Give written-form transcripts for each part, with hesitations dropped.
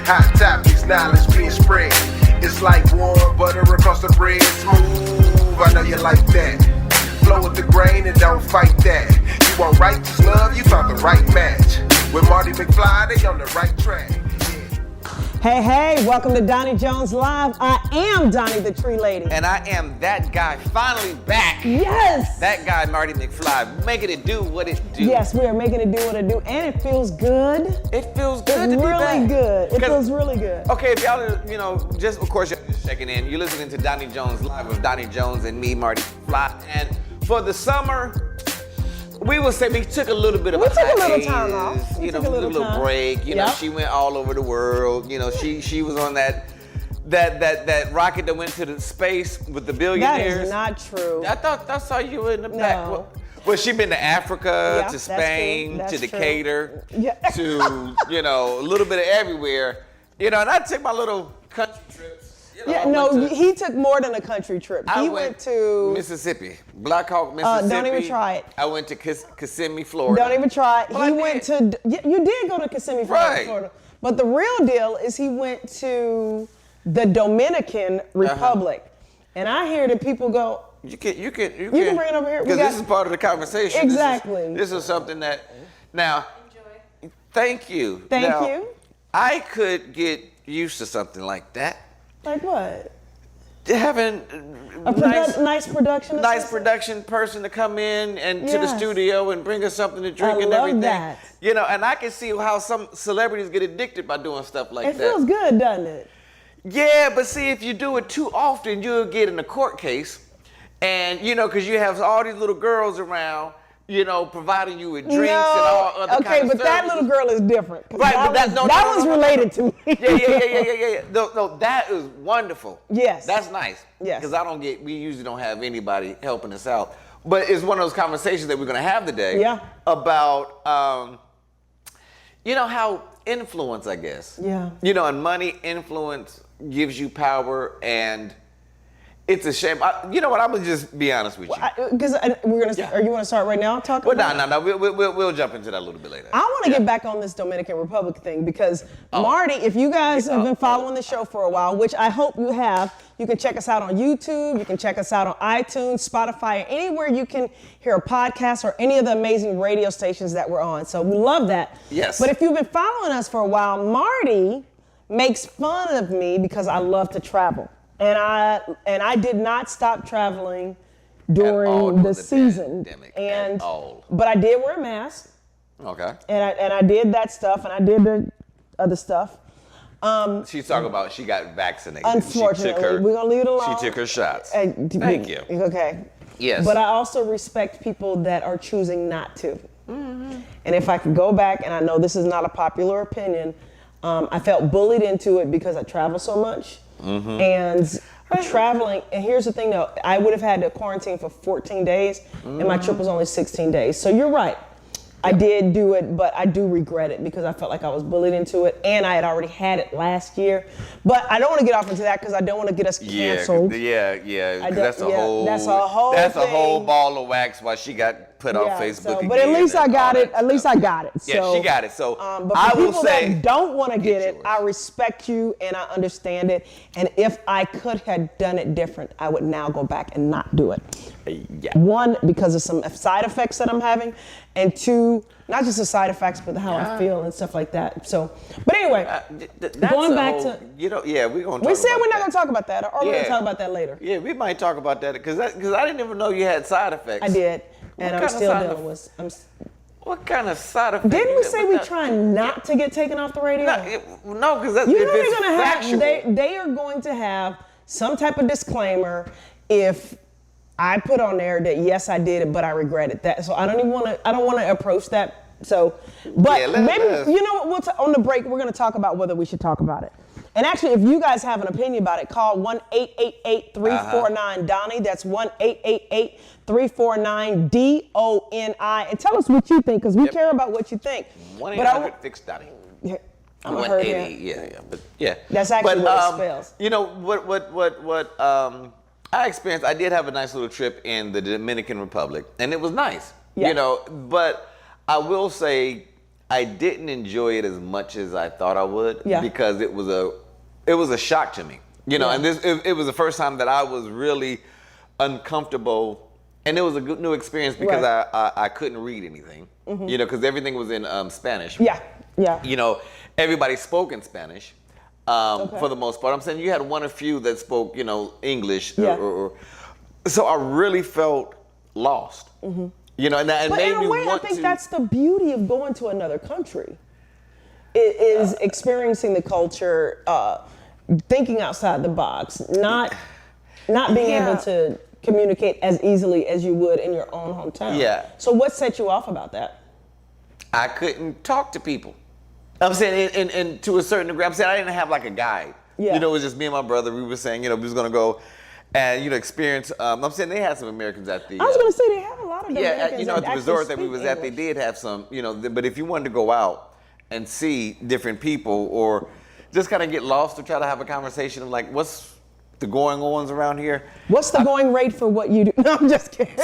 Hot topics, knowledge being spread. It's like warm butter across the bread. Smooth, I know you like that. Flow with the grain and don't fight that. You want righteous love, you found the right match. With Mardy McFly, they on the right track. Hey, welcome to Doni Jones Live. I am Doni the Tree Lady. And I am that guy, finally back. Yes. That guy, Mardy McFly, making it do what it do. Yes, we are making it do what it do, and it feels good. It feels good to be really back. Good. It feels really good. Okay, if y'all are, just, of course, you're just checking in. You're listening to Doni Jones Live with Doni Jones and me, Mardy McFly. And for the summer, we would say we took a little bit of a hiatus. We took a little time off. We took a little break. You know, she went all over the world. You know, she was on that rocket that went to the space with the billionaires. That is not true. I thought I saw you in the back. Well, she been to Africa, to Spain, to Decatur, to a little bit of everywhere. You know, and I took my little country trips. He took more than a country trip. He went to Mississippi, Black Hawk, Mississippi. Don't even try it. I went to Kissimmee, Florida. Don't even try it. He went to. You did go to Kissimmee, Florida. But the real deal is he went to the Dominican Republic, and I hear that people go. You can bring it over here because this is part of the conversation. Exactly. This is something that now. Enjoy. Thank you. Thank you. I could get used to something like that. Like what? Having a nice production. Nice production person to come in and to the studio and bring us something to drink and everything. That. And I can see how some celebrities get addicted by doing stuff like that. It feels good, doesn't it? Yeah, but see, if you do it too often, you'll get in a court case. And, because you have all these little girls around, providing you with drinks and all other kinds of Okay, but that little girl is different. Right, but that one's related to me. Yeah. No, that is wonderful. Yes. That's nice. Yes. Because we usually don't have anybody helping us out. But it's one of those conversations that we're going to have today. Yeah. About, how influence, I guess. Yeah. And money, influence gives you power, and it's a shame. You know what? I'm gonna just be honest with you. Because we're gonna. Are you want to start right now? Talking. Well, no. We'll jump into that a little bit later. I want to get back on this Dominican Republic thing because Mardy, if you guys have been following the show for a while, which I hope you have, you can check us out on YouTube. You can check us out on iTunes, Spotify, or anywhere you can hear a podcast or any of the amazing radio stations that we're on. So we love that. Yes. But if you've been following us for a while, Mardy makes fun of me because I love to travel. And I did not stop traveling during the season. But I did wear a mask. Okay. And I did that stuff, and I did the other stuff. She's talking about she got vaccinated. Unfortunately, we're gonna leave it alone. She took her shots. Thank you. Okay. Yes. But I also respect people that are choosing not to. Mm-hmm. And if I could go back, and I know this is not a popular opinion, I felt bullied into it because I travel so much. Mm-hmm. And traveling, and here's the thing though, I would have had to quarantine for 14 days, and my trip was only 16 days. So you're right. I did do it, but I do regret it because I felt like I was bullied into it, and I had already had it last year. But I don't want to get off into that because I don't want to get us canceled. Yeah. That's a whole ball of wax while she got put on Facebook. So, but at least I got it. At least I got it. Yeah, she got it. So but for people that don't want to get it, I respect you and I understand it. And if I could have done it different, I would now go back and not do it. Yeah. One, because of some side effects that I'm having, and two, not just the side effects, but how I feel and stuff like that. So, but anyway, going back to we're gonna. We said we're not gonna talk about that, or we're gonna talk about that later. Yeah, we might talk about that because I didn't even know you had side effects. I did, and I'm still dealing with. What kind of side effects? Didn't we say we try not to get taken off the radio? No, because that's they're gonna factual. They are going to have some type of disclaimer if I put on there that yes, I did it, but I regretted that. So I don't want to approach that. So, but maybe you know what? On the break, we're going to talk about whether we should talk about it. And actually, if you guys have an opinion about it, call 1-888-349-DONI. That's 1-888-349-DONI, and tell us what you think because we care about what you think. 1-800-FIX-DONI. I'm a hurt him. Yeah. That's actually what it spells. You know what I experienced. I did have a nice little trip in the Dominican Republic, and it was nice. Yeah. But I will say I didn't enjoy it as much as I thought I would. Yeah. Because it was a shock to me. You know, and it was the first time that I was really uncomfortable, and it was a good new experience because I couldn't read anything. You know, because everything was in Spanish. Yeah. You know, everybody spoke in Spanish for the most part. I'm saying you had one or few that spoke, you know, English. So I really felt lost. You know, and that but made in a me way, want I think to. that's the beauty of going to another country. It is experiencing the culture, thinking outside the box, not being able to communicate as easily as you would in your own hometown. Yeah. So what set you off about that? I couldn't talk to people. I'm saying, and to a certain degree, I'm saying I didn't have like a guide. Yeah. You know, it was just me and my brother. We were saying, you know, we was gonna go and, you know, experience. I'm saying they had some Americans at the. I was gonna say they have a lot of Americans you know, at the resort that we was at, they English. did have some. You know, but if you wanted to go out and see different people, or just kind of get lost, or try to have a conversation of like, what's the going ons around here? What's the going rate for what you do? No, I'm just kidding.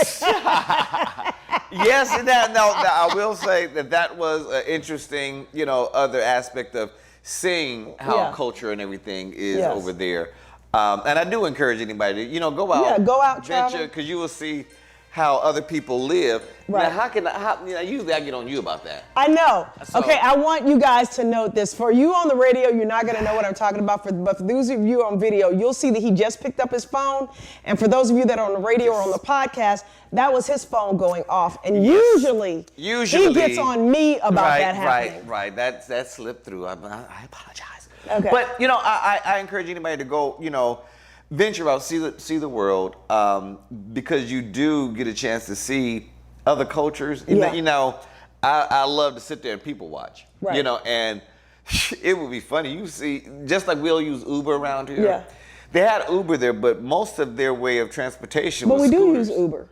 Yes, and I will say that was an interesting, you know, other aspect of seeing how culture and everything is over there. And I do encourage anybody to, you know, go out. Yeah, go out, venture, travel. because you will see how other people live. Right. Now, you know, usually I get on you about that. I know. So- Okay, I want you guys to note this. For you on the radio, you're not going to know what I'm talking about. But for those of you on video, you'll see that he just picked up his phone. And for those of you that are on the radio or on the podcast, that was his phone going off. And usually he gets on me about that happening. Right. That slipped through. I apologize. Okay. But, you know, I encourage anybody to go, you know, venture out, see the world, because you do get a chance to see other cultures. You know, I love to sit there and people watch. Right. You know, and it would be funny. You see, just like we'll use Uber around here. Yeah. They had Uber there, but most of their way of transportation But was we do scooters. use Uber.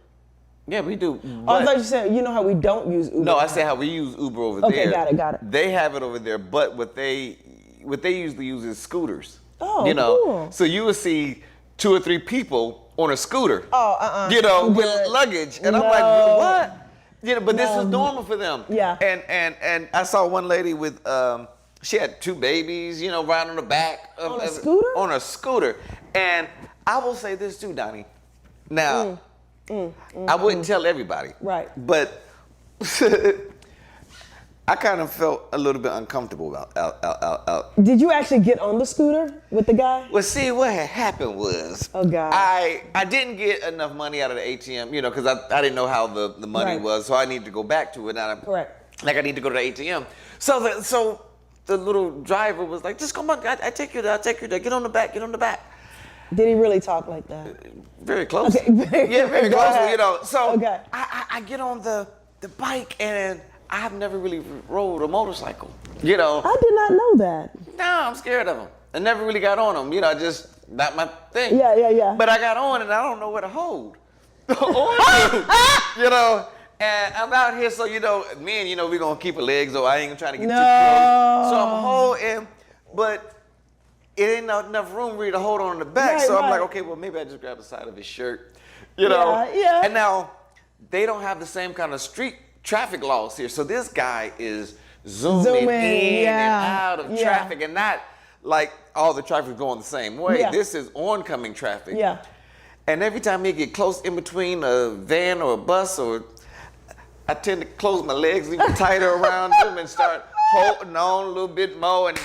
Yeah, we do. Oh, I thought you said, you know how we don't use Uber. No, I said how we use Uber over there. Okay, got it. They have it over there, but what they usually use is scooters. Oh, you know, cool. So you will see 2 or 3 people on a scooter. Oh, You know, with Good. luggage, and I'm like, what? You know, but this is normal for them. Yeah. And I saw one lady with she had 2 babies, you know, riding on the back of On a scooter? On a scooter, and I will say this too, Donnie. Now, I wouldn't tell everybody. Right. But I kind of felt a little bit uncomfortable about. Did you actually get on the scooter with the guy? Well, see, what had happened was, Oh, God. I didn't get enough money out of the ATM, you know, because I didn't know how the money Right. was, so I needed to go back to it. Now, Correct. Like I need to go to the ATM. So the little driver was like, just come on, I take you there, I'll take you there. Get on the back. Did he really talk like that? Very close. Okay, very Very go close. ahead. You know. So Okay. I get on the bike, and I've never really rode a motorcycle. You know. I did not know that. No, I'm scared of them. I never really got on them. You know, just not my thing. Yeah. But I got on, and I don't know where to hold. You know. And I'm out here, so you know, me and you know, we're gonna keep our legs, so I ain't gonna try to get too close. So I'm holding, but it ain't enough room for you to hold on the back. Right, so I'm right. like, okay, well, maybe I just grab the side of his shirt, you know? Yeah. And now, they don't have the same kind of street traffic laws here. So this guy is zooming in and out of traffic, and not like all the traffic going the same way. Yeah. This is oncoming traffic. Yeah. And every time he get close in between a van or a bus, or I tend to close my legs even tighter around him and start holding on a little bit more, and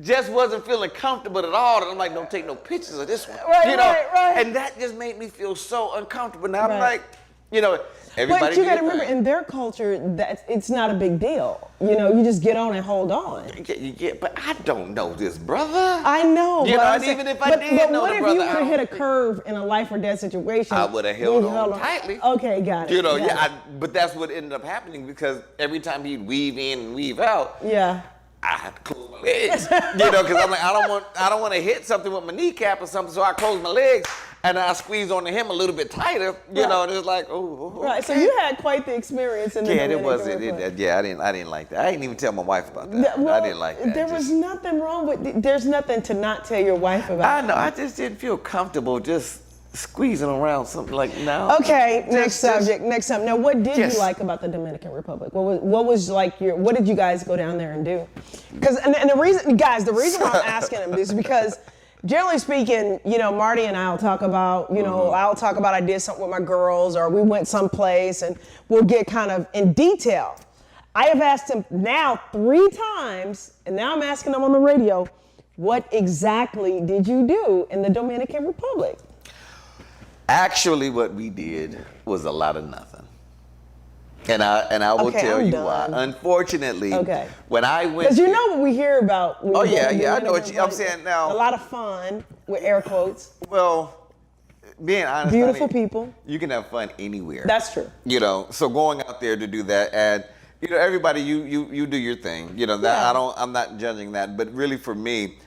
just wasn't feeling comfortable at all. And I'm like, don't take no pictures of this one. Right, you know? right. And that just made me feel so uncomfortable. Now I'm like, you know, everybody. But you got to did remember, thing. in their culture, that it's not a big deal. You know, you just get on and hold on. Yeah, but I don't know this brother. I know. You but know, I'm and saying- even if I did but know what the if brother, you I would have don't hit a curve in a life or death situation? I would have held on tightly. Okay, got it. You know, got it. but that's what ended up happening, because every time he'd weave in and weave out, Yeah. I had to close my legs, you know, because I'm like, I don't want to hit something with my kneecap or something, so I close my legs and I squeeze onto him a little bit tighter, you know, and it's like, oh. Right. So you had quite the experience in the Yeah, it Dominican was. Republic. I didn't like that. I didn't even tell my wife about that. Well, I didn't like that. There was nothing wrong with. There's nothing to not tell your wife about. I know. I just didn't feel comfortable just squeezing around something like now. Okay, next subject. Now, what did Yes. you like about the Dominican Republic? What was like what did you guys go down there and do? Because and the reason why I'm asking him is because generally speaking, Marty and I'll talk about, I'll talk about I did something with my girls or we went someplace and we'll get kind of in detail. I have asked him now 3 times, and now I'm asking him on the radio, what exactly did you do in the Dominican Republic? Actually, what we did was a lot of nothing. And I will tell you why. Unfortunately, when I went, because what we hear about. I know what I'm saying now. A lot of fun with air quotes. Well, being honest, beautiful people. You can have fun anywhere. That's true. So going out there to do that, and everybody, you do your thing. That I'm not judging that, but really for me,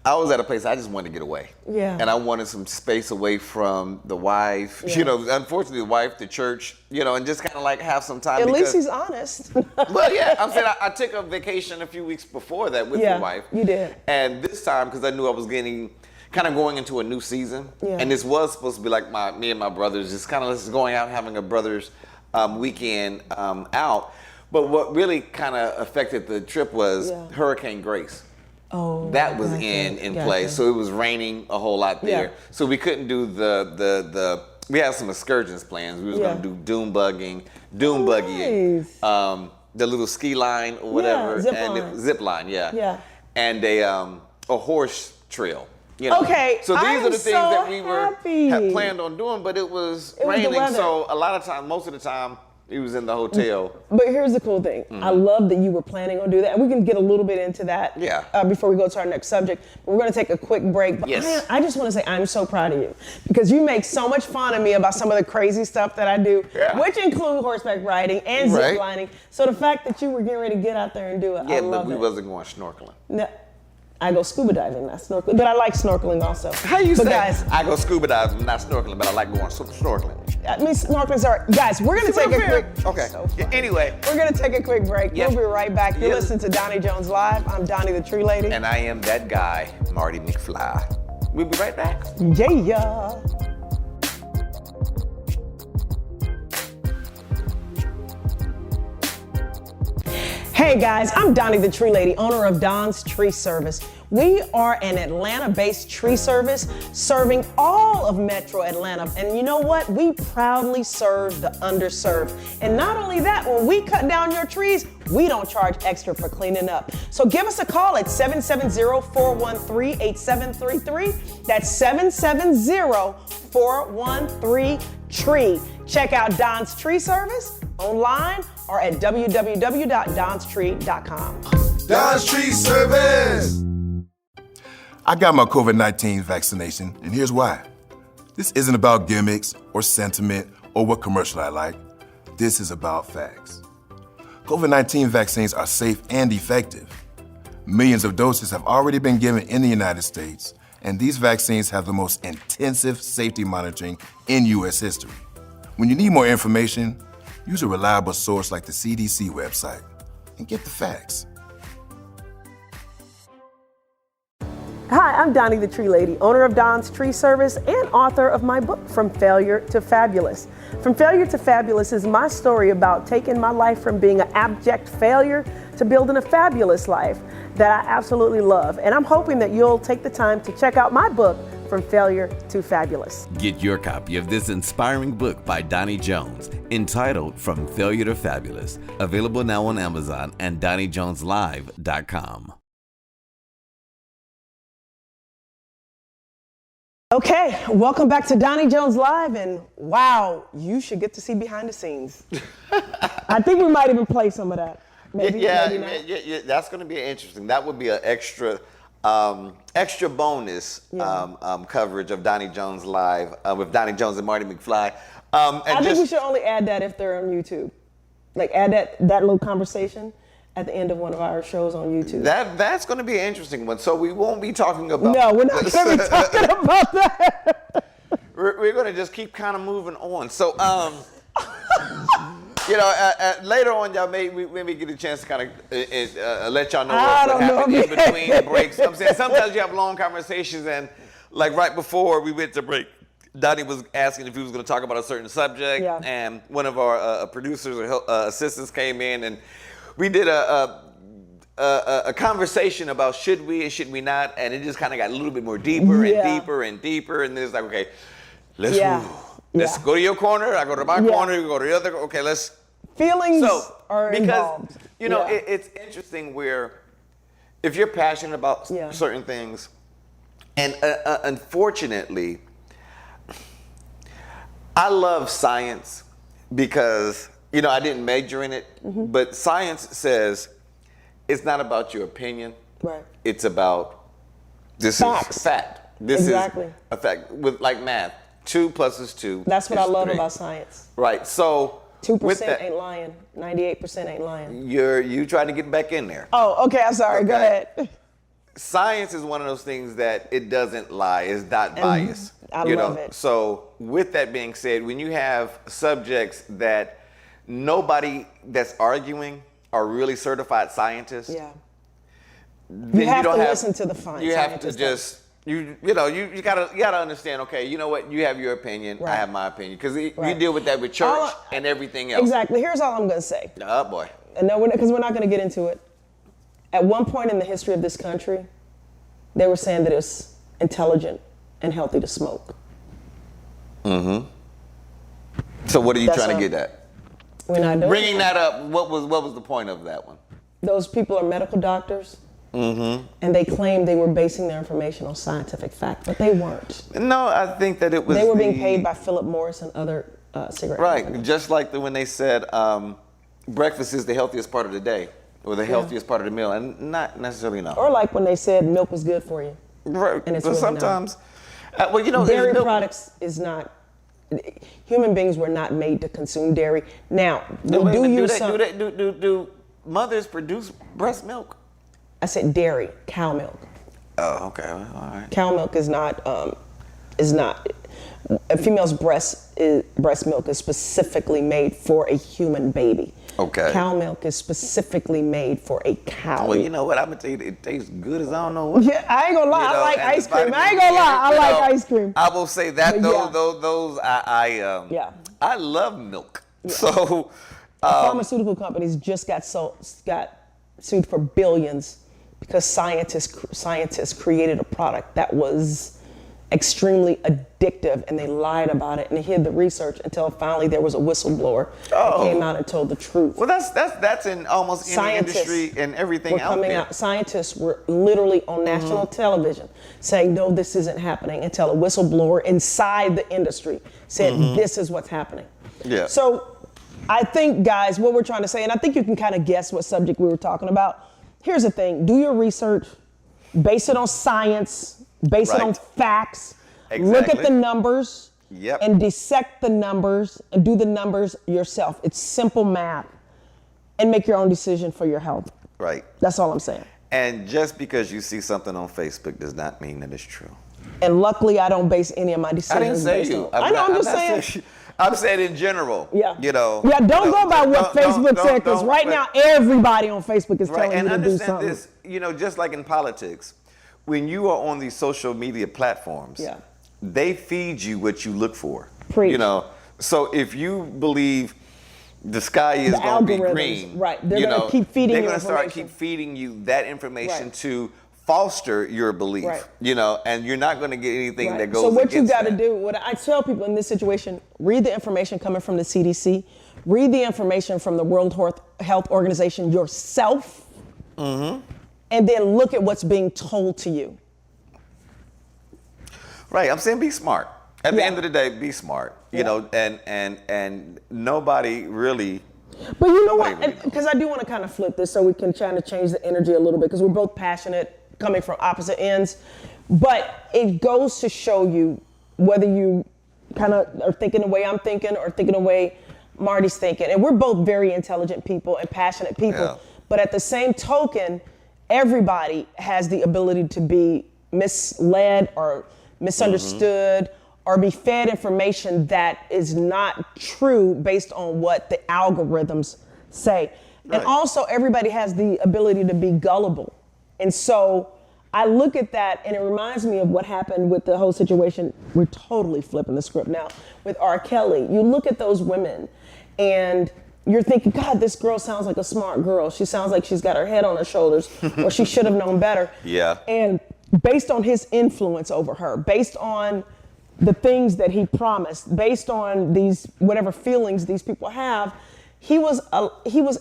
I was at a place I just wanted to get away. Yeah. And I wanted some space away from the wife. Yeah. Unfortunately, the wife, the church, and just kind of like have some time. At least he's honest. Well, yeah, I'm saying I took a vacation a few weeks before that with the wife. You did. And this time, because I knew I was going into a new season. Yeah. And this was supposed to be like me and my brothers, just kind of going out having a brothers weekend out. But what really kind of affected the trip was Hurricane Grace. Oh, that was in place, so it was raining a whole lot there. Yeah. So we couldn't do the. We had some excursions plans. We was going to do dune buggying, the little ski line or whatever, zip line, and a horse trail. Okay, so these are the things that we had planned on doing, but it was raining. So a lot of time, most of the time, he was in the hotel. But here's the cool thing. I love that you were planning on doing that. And we can get a little bit into that before we go to our next subject. But we're going to take a quick break. But I just want to say I'm so proud of you because you make so much fun of me about some of the crazy stuff that I do, which include horseback riding and zip lining. So the fact that you were getting ready to get out there and do it, I love it. But we wasn't going snorkeling. No. I go scuba diving, not snorkeling, but I like snorkeling also. How you say? Guys, I go scuba diving, not snorkeling, but I like going snorkeling. I mean, snorkeling's all right. Guys, we're going to take a quick... Okay. So anyway. We're going to take a quick break. We'll be right back. You're listening to Doni Jones Live. I'm Doni the Tree Lady. And I am that guy, Marty McFly. We'll be right back. Yeah. Hey guys, I'm Doni the Tree Lady, owner of Don's Tree Service. We are an Atlanta-based tree service serving all of Metro Atlanta. And you know what? We proudly serve the underserved. And not only that, when we cut down your trees, we don't charge extra for cleaning up. So give us a call at 770-413-8733. That's 770-413-TREE. Check out Don's Tree Service online or at www.donstree.com. Don's Tree Service. I got my COVID-19 vaccination, and here's why. This isn't about gimmicks or sentiment or what commercial I like. This is about facts. COVID-19 vaccines are safe and effective. Millions of doses have already been given in the United States, and these vaccines have the most intensive safety monitoring in U.S. history. When you need more information, use a reliable source like the CDC website and get the facts. Hi, I'm Doni the Tree Lady, owner of Don's Tree Service and author of my book, From Failure to Fabulous. From Failure to Fabulous is my story about taking my life from being an abject failure to building a fabulous life that I absolutely love. And I'm hoping that you'll take the time to check out my book, From Failure to Fabulous. Get your copy of this inspiring book by Doni Jones, entitled From Failure to Fabulous, available now on Amazon and DoniJonesLive.com. Okay, welcome back to Doni Jones Live, and wow, you should get to see behind the scenes. I think we might even play some of that. Maybe, maybe not. That's going to be interesting. That would be an extra bonus coverage of Doni Jones Live with Doni Jones and Marty McFly. I think we should only add that if they're on YouTube. Like add that little conversation at the end of one of our shows on YouTube. That's going to be an interesting one. So we won't be talking about... No, we're not going to be talking about that. We're going to just keep kind of moving on. So, later on, y'all maybe get a chance to kind of let y'all know what happened in between the breaks. I'm saying sometimes you have long conversations, and like right before we went to break, Doni was asking if he was going to talk about a certain subject, Yeah. and one of our producers or assistants came in, and we did a conversation about should we and should we not, and it just kind of got a little bit more deeper and deeper and deeper, and then it's like, okay, let's go to your corner, I go to my corner, you go to the other. Okay, let's. Feelings are because involved. you know it's interesting where if you're passionate about certain things, and unfortunately, I love science because I didn't major in it, but science says it's not about your opinion. Right. It's about this Facts. is fact. This Exactly. is a fact. With like math, 2 + 2. That's what I love 3. about science. Right. So 2% ain't lying. 98% ain't lying. You trying to get back in there. Oh, okay. I'm sorry. Go ahead. Science is one of those things that it doesn't lie. It's not biased. I love it. So with that being said, when you have subjects that nobody that's arguing are really certified scientists, then you have don't to have, listen to the scientists. You have to just you gotta understand. Okay, you know what? You have your opinion. I have my opinion because you deal with that with church and everything else. Exactly. Here's all I'm gonna say. Oh boy. And no, because we're not gonna get into it. At one point in the history of this country, they were saying that it was intelligent and healthy to smoke. So what are you trying to get at? We're not doing Bringing that up. What was the point of that one? Those people are medical doctors, and they claimed they were basing their information on scientific fact, but they weren't. No, I think that it was. They were being paid by Philip Morris and other cigarette companies. Just like when they said breakfast is the healthiest part of the day or the healthiest part of the meal, and not necessarily no. Or like when they said milk was good for you. Right. And it's but really sometimes, dairy products is not. Human beings were not made to consume dairy. Now, do mothers produce breast milk? I said dairy, cow milk. Oh, okay, all right. Cow milk is not. A female's breast milk is specifically made for a human baby. Okay. Cow milk is specifically made for a cow. Well, you know what? I'm gonna tell you, it tastes good as I don't know what. Yeah, I ain't gonna lie. I like ice cream. I ain't gonna lie. I like ice cream. I will say that But those I love milk. Yeah. So pharmaceutical companies just got sued for billions because scientists created a product that was extremely addictive, and they lied about it and they hid the research until finally there was a whistleblower that came out and told the truth. Well, that's in almost any industry and everything out there. Scientists were literally on national television saying, no, this isn't happening, until a whistleblower inside the industry said, this is what's happening. Yeah. So I think, guys, what we're trying to say, and I think you can kind of guess what subject we were talking about. Here's the thing. Do your research. Base it on science. Base it on facts. Exactly. Look at the numbers. Yep. And dissect the numbers and do the numbers yourself. It's simple math. And make your own decision for your health. Right. That's all I'm saying. And just because you see something on Facebook does not mean that it's true. And luckily, I don't base any of my decisions based on. I know, I'm just saying. I'm saying in general. Yeah. You know. Yeah, don't go by what Facebook said, because right now everybody on Facebook is telling you to do something. And understand this, just like in politics, when you are on these social media platforms, they feed you what you look for. Preach. So if you believe the sky is going to be green, they're going to keep feeding you. They're going to start keep feeding you that information to foster your belief. And you're not going to get anything that goes. So what you got to that. do, what I tell people in this situation, read the information coming from the CDC, read the information from the World Health Organization yourself, and then look at what's being told to you. Right, I'm saying be smart. At the end of the day, be smart. And nobody really. But you know what? Because I do want to kind of flip this so we can try to change the energy a little bit, because we're both passionate, coming from opposite ends. But it goes to show you whether you kind of are thinking the way I'm thinking or thinking the way Mardy's thinking. And we're both very intelligent people and passionate people. Yeah. But at the same token, everybody has the ability to be misled or misunderstood or be fed information that is not true based on what the algorithms say. Right. And also, everybody has the ability to be gullible. And so I look at that and it reminds me of what happened with the whole situation. We're totally flipping the script now with R. Kelly. You look at those women and you're thinking, God, this girl sounds like a smart girl. She sounds like she's got her head on her shoulders, or she should have known better. Yeah. And based on his influence over her, based on the things that he promised, based on these whatever feelings these people have, he was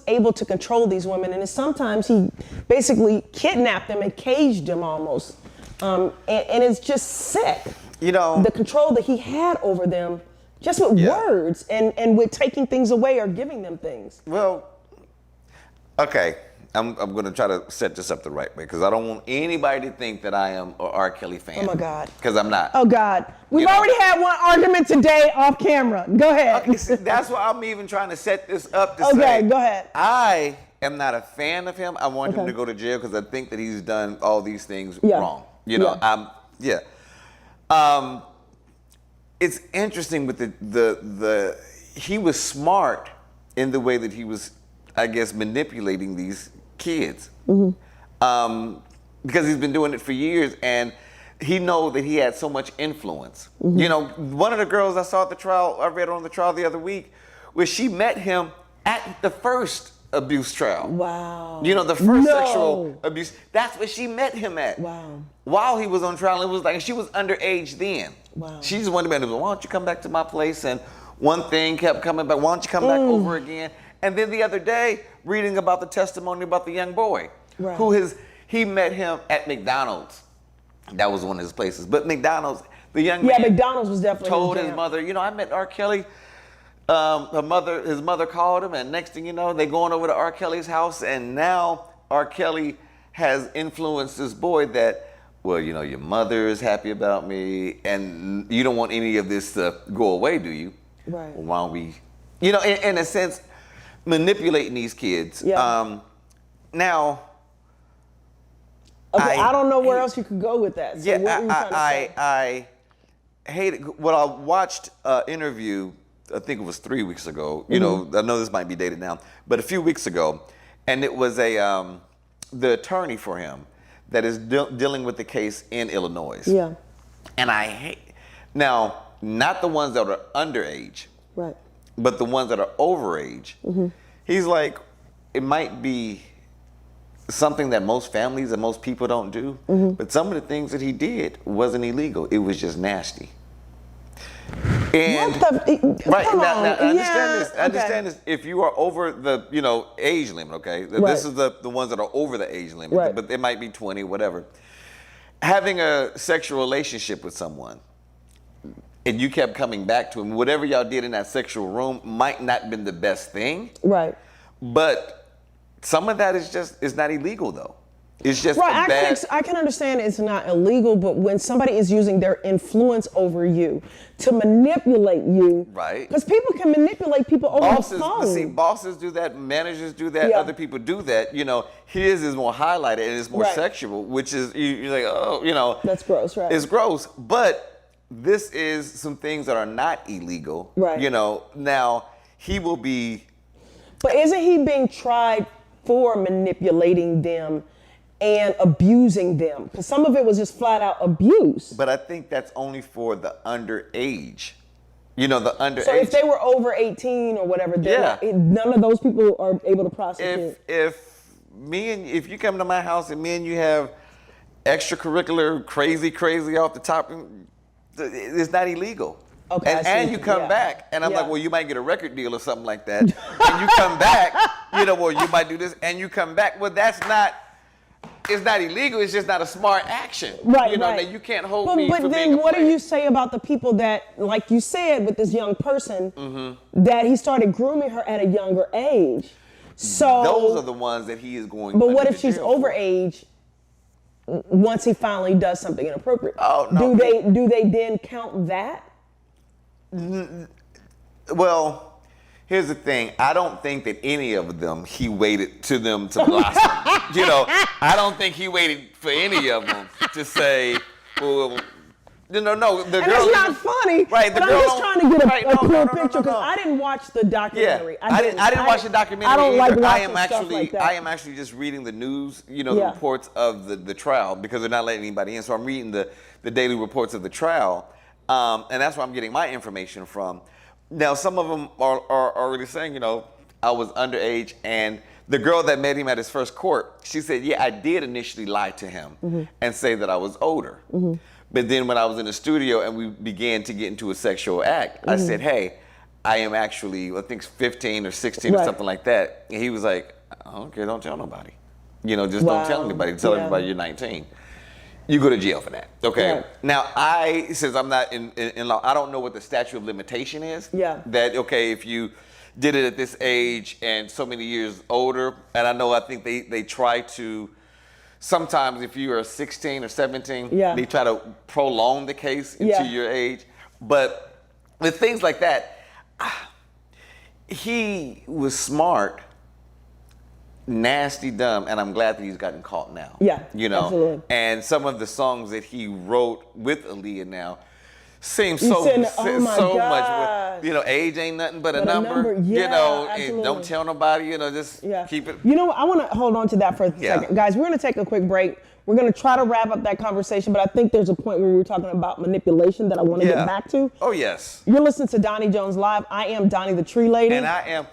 able to control these women, and sometimes he basically kidnapped them and caged them almost, and it's just sick. You know, the control that he had over them. Just with words and with taking things away or giving them things. Well, okay. I'm going to try to set this up the right way because I don't want anybody to think that I am an R. Kelly fan. Oh, my God. Because I'm not. Oh, God. We've already had one argument today off camera. Go ahead. Okay, see, that's why I'm even trying to set this up to say. Okay, go ahead. I am not a fan of him. I want him to go to jail because I think that he's done all these things wrong. You know, it's interesting with the he was smart in the way that he was, I guess, manipulating these kids. Because he's been doing it for years and he knows that he had so much influence. You know, one of the girls I saw at the trial, I read on the trial the other week, where she met him at the first abuse trial. Wow. You know, the first sexual abuse. That's where she met him at. Wow. While he was on trial, it was like she was underage then. Wow. She just wanted to be, why don't you come back to my place? And one thing kept coming back. Why don't you come back over again? And then the other day, reading about the testimony about the young boy, he met him at McDonald's. That was one of his places. But McDonald's, the young man McDonald's was definitely told his mother, you know, I met R. Kelly. His mother called him, and next thing you know, they're going over to R. Kelly's house, and now R. Kelly has influenced this boy that, well, you know, your mother is happy about me, and you don't want any of this to go away, do you? Right. Well, why don't we, you know, in a sense, manipulating these kids. Yeah. Now, okay, I don't know where else you could go with that. So what were you trying to say? I hate it. Well, I watched an interview, I think it was 3 weeks ago. You know, I know this might be dated now, but a few weeks ago, and it was the attorney for him that is dealing with the case in Illinois. Yeah. And I hate, now, not the ones that are underage, Right. but the ones that are overage. He's like, it might be something that most families and most people don't do, but some of the things that he did wasn't illegal. It was just nasty. And right now, understand this. Understand this. If you are over the, you know, age limit, okay. This is the ones that are over the age limit, but it might be 20, whatever. Having a sexual relationship with someone, and you kept coming back to him, whatever y'all did in that sexual room might not have been the best thing. Right. But some of that is not illegal though. It's just I can understand it's not illegal, but when somebody is using their influence over you to manipulate you, right? Because people can manipulate people over the phone. See, bosses do that, managers do that, other people do that. You know, his is more highlighted and it's more sexual, which is you're like, oh, you know, that's gross, right? It's gross, but this is some things that are not illegal, right? You know, now he will be. But isn't he being tried for manipulating them and abusing them? Because some of it was just flat out abuse. But I think that's only for the underage. You know, the underage. So if they were over 18 or whatever, none of those people are able to prosecute. If you come to my house and me and you have extracurricular crazy off the top, it's not illegal. Okay, and you come back, and I'm like, well, you might get a record deal or something like that. And you come back, you know, well, you might do this, and you come back. Well, it's not illegal. It's just not a smart action. Right, you know, right. that you can't hold me. But then, what do you say about the people that, like you said, with this young person, that he started grooming her at a younger age? So those are the ones that he is going. But what if she's overage? Once he finally does something inappropriate, do they then count that? Well, here's the thing. I don't think that any of them he waited to them to blossom. You know, I don't think he waited for any of them to say, well, No, the and girl. it's not funny. Right, the but girl I'm just trying to get a clear picture because no. I didn't watch the documentary. Yeah, I didn't watch the documentary I don't either. like I watching am stuff like that. I am actually just reading the news, the reports of the trial because they're not letting anybody in. So I'm reading the daily reports of the trial, and that's where I'm getting my information from. Now, some of them are already saying, I was underage, and the girl that met him at his first court, she said, yeah, I did initially lie to him and say that I was older. But then when I was in the studio and we began to get into a sexual act, I said, hey, I am actually, I think 15 or 16 or something like that. And he was like, I don't care, don't tell nobody. Just don't tell anybody. Tell everybody you're 19. You go to jail for that. Okay. Right. Now, since I'm not in law, I don't know what the statute of limitation is. Yeah. That, okay, if you did it at this age and so many years older, and I think they try to, sometimes if you are 16 or 17, they try to prolong the case into your age. But with things like that, he was smart, nasty, dumb, and I'm glad that he's gotten caught now. Yeah, absolutely. And some of the songs that he wrote with Aaliyah now seem You so said, oh my so gosh. much. Age ain't nothing but a number. number. Yeah, And absolutely. don't tell nobody. Just keep it. You know what? I want to hold on to that for a second. Guys, we're going to take a quick break. We're going to try to wrap up that conversation, but I think there's a point where we were talking about manipulation that I want to get back to. Oh, yes. You're listening to Doni Jones Live. I am Doni the Tree Lady. And I am,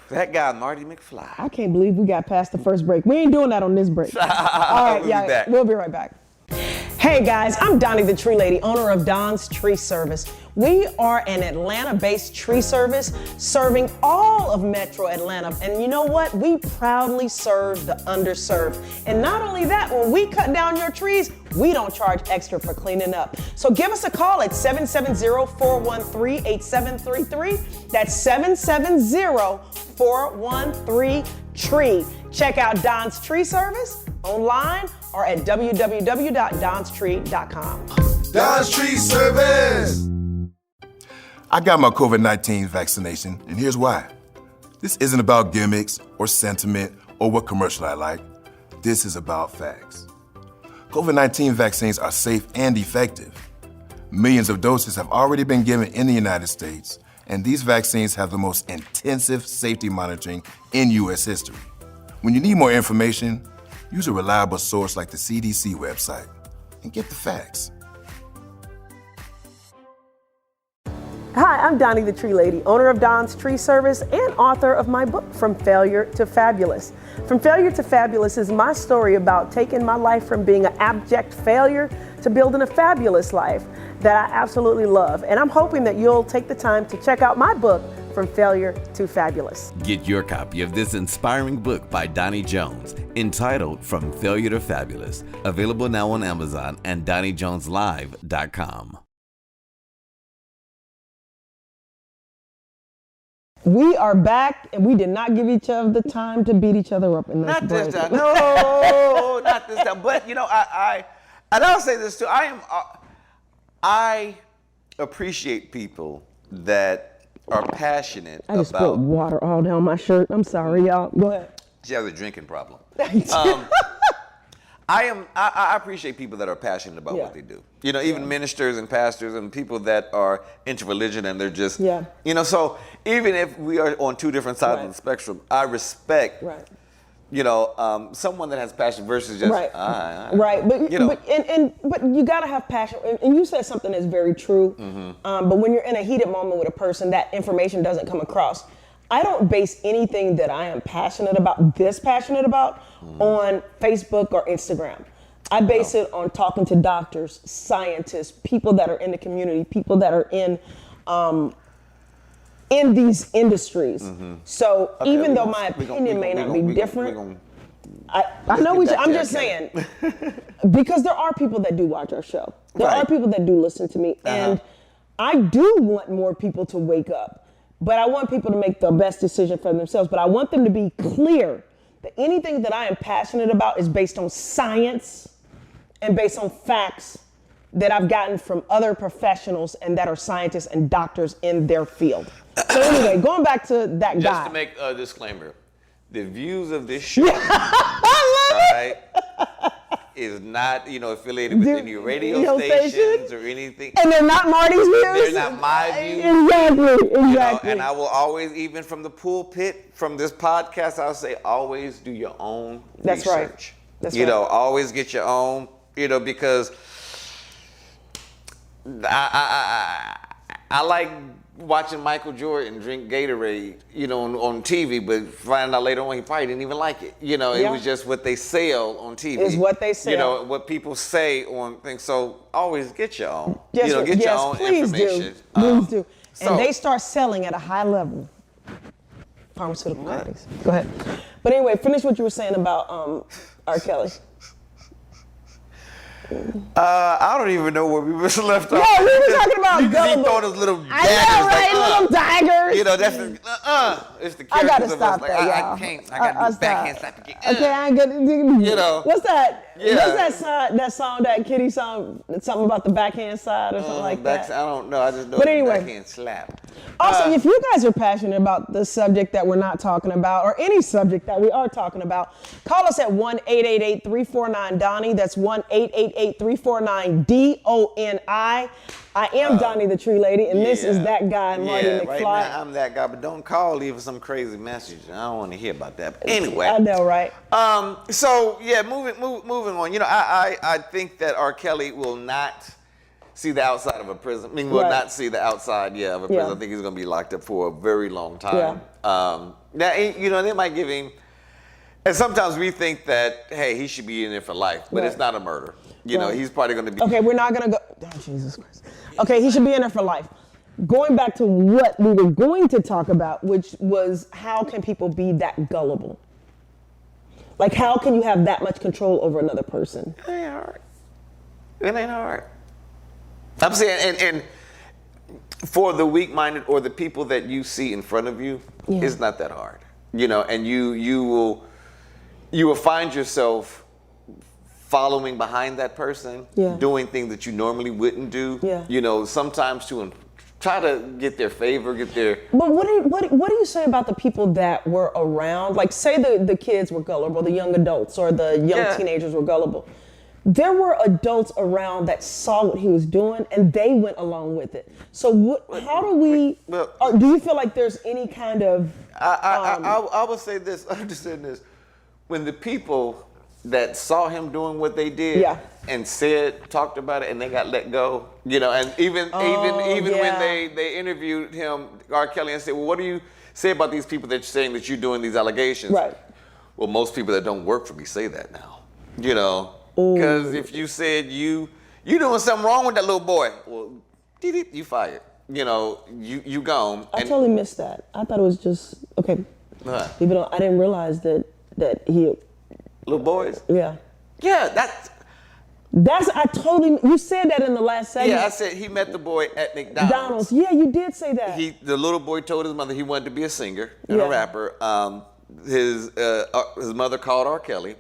that guy, Marty McFly. I can't believe we got past the first break. We ain't doing that on this break. All right, We'll be back. We'll be right back. Hey guys, I'm Doni the Tree Lady, owner of Don's Tree Service. We are an Atlanta-based tree service serving all of Metro Atlanta. And you know what? We proudly serve the underserved. And not only that, when we cut down your trees, we don't charge extra for cleaning up. So give us a call at 770-413-8733. That's 770-413-TREE. Check out Don's Tree Service online or at www.donstree.com. Don's Tree Service. I got my COVID-19 vaccination, and here's why. This isn't about gimmicks or sentiment or what commercial I like. This is about facts. COVID-19 vaccines are safe and effective. Millions of doses have already been given in the United States, and these vaccines have the most intensive safety monitoring in U.S. history. When you need more information, use a reliable source like the CDC website and get the facts. Hi, I'm Doni the Tree Lady, owner of Don's Tree Service and author of my book, From Failure to Fabulous. From Failure to Fabulous is my story about taking my life from being an abject failure to building a fabulous life that I absolutely love. And I'm hoping that you'll take the time to check out my book, From Failure to Fabulous. Get your copy of this inspiring book by Doni Jones entitled From Failure to Fabulous, available now on Amazon and DoniJonesLive.com. We are back, and we did not give each other the time to beat each other up in this Not break. this time. No, not this time. But and I'll say this too. I appreciate people that are passionate I just about. spilled water all down my shirt. I'm sorry, y'all. Go ahead. She has a drinking problem. I appreciate people that are passionate about what they do. Even ministers and pastors and people that are into religion and they're just, so even if we are on two different sides of the spectrum, I respect, someone that has passion versus just, Right. But you gotta have passion. And you said something that's very true. But when you're in a heated moment with a person, that information doesn't come across. I don't base anything that I am passionate about on Facebook or Instagram. I base it on talking to doctors, scientists, people that are in the community, people that are in these industries. So even though my opinion may not be different, I know I'm just saying, because there are people that do watch our show. There are people that do listen to me. And I do want more people to wake up. But I want people to make the best decision for themselves. But I want them to be clear that anything that I am passionate about is based on science and based on facts that I've gotten from other professionals and that are scientists and doctors in their field. So anyway, going back to that guy. Just to make a disclaimer, the views of this show, is not, affiliated with any radio stations or anything. And they're not Mardy's views. They're not my views. Exactly. And I will always, even from the pulpit, from this podcast, I'll say, always do your own That's research. Right. That's right. Always get your own, because I like watching Michael Jordan drink Gatorade, on TV, but find out later on he probably didn't even like it. It was just what they sell on TV. It's what they sell. What people say on things. So always get your own. Yes, Get your own please information. Please do. So, and they start selling at a high level. Pharmaceutical companies. Go ahead. But anyway, finish what you were saying about R. Kelly. I don't even know where we was left off. Yeah, we were talking about he gullible. throwing those little daggers. I know, right? Little daggers. That's it's the characters I gotta of stop us. that, y'all. I can't. I gotta do backhand slap again. Okay, I ain't gonna. What's that? Yeah. What's that song? That Kitty song? Something about the backhand side or something like that. I don't know. I just know. But anyway, backhand slap. Also, if you guys are passionate about the subject that we're not talking about, or any subject that we are talking about, call us at 1-888-349-DONI. That's 1-888-349-DONI. I am Doni the Tree Lady, and this is that guy, Marty McFly. Right now I'm that guy, but don't call leaving some crazy message. I don't want to hear about that. But anyway. I know, right? So yeah, moving on. I think that R. Kelly will not see the outside of a prison. Will not see the outside, of a prison. I think he's going to be locked up for a very long time. Now, they might give him. And sometimes we think that, hey, he should be in there for life, but it's not a murder. He's probably going to be. Okay, we're not going to go. Oh, Jesus Christ. Okay, he should be in there for life. Going back to what we were going to talk about, which was how can people be that gullible? Like, how can you have that much control over another person? It ain't hard. It ain't hard. I'm saying, and for the weak-minded or the people that you see in front of you, it's not that hard. And you will find yourself following behind that person, doing things that you normally wouldn't do. Sometimes to try to get their favor, But what do you say about the people that were around? Like, say the kids were gullible, the young adults or the young teenagers were gullible. There were adults around that saw what he was doing, and they went along with it. So how do we? Or do you feel like there's any kind of? I would say this. I'm just saying this. When the people that saw him doing what they did and talked about it, and they got let go, and even when they interviewed him, R. Kelly, and said, well, what do you say about these people that you're saying that you're doing these allegations? Right. Well, most people that don't work for me say that now, because if you said you doing something wrong with that little boy, well, you fired. You gone. I totally missed that. I thought it was just okay. I didn't realize that he. Little boys? Yeah. Yeah, I totally, you said that in the last segment. Yeah, I said he met the boy at McDonald's. Yeah, you did say that. The little boy told his mother he wanted to be a singer and a rapper. His mother called R. Kelly.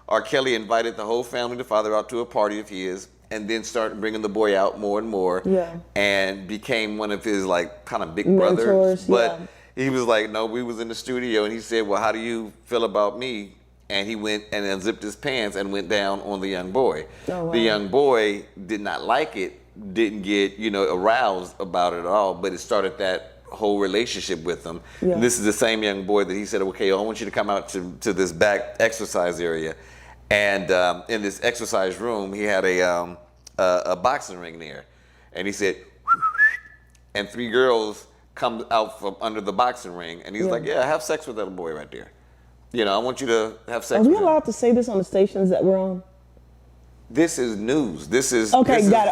R. Kelly invited the whole family, the father, out to a party of his, and then started bringing the boy out more and more. Yeah. And became one of his kind of big brothers. But he was like, no, we was in the studio, and he said, well, how do you feel about me? And he went and unzipped his pants and went down on the young boy. Oh, wow. The young boy did not like it, didn't get, aroused about it at all, but it started that whole relationship with him. Yeah. And this is the same young boy that he said, okay, I want you to come out to this back exercise area. And in this exercise room, he had a boxing ring there. And he said, and 3 girls come out from under the boxing ring. And he's like, yeah, have sex with that boy right there. I want you to have sex with him. Are we allowed to say this on the stations that we're on? This is news. This is got it. Facts. Got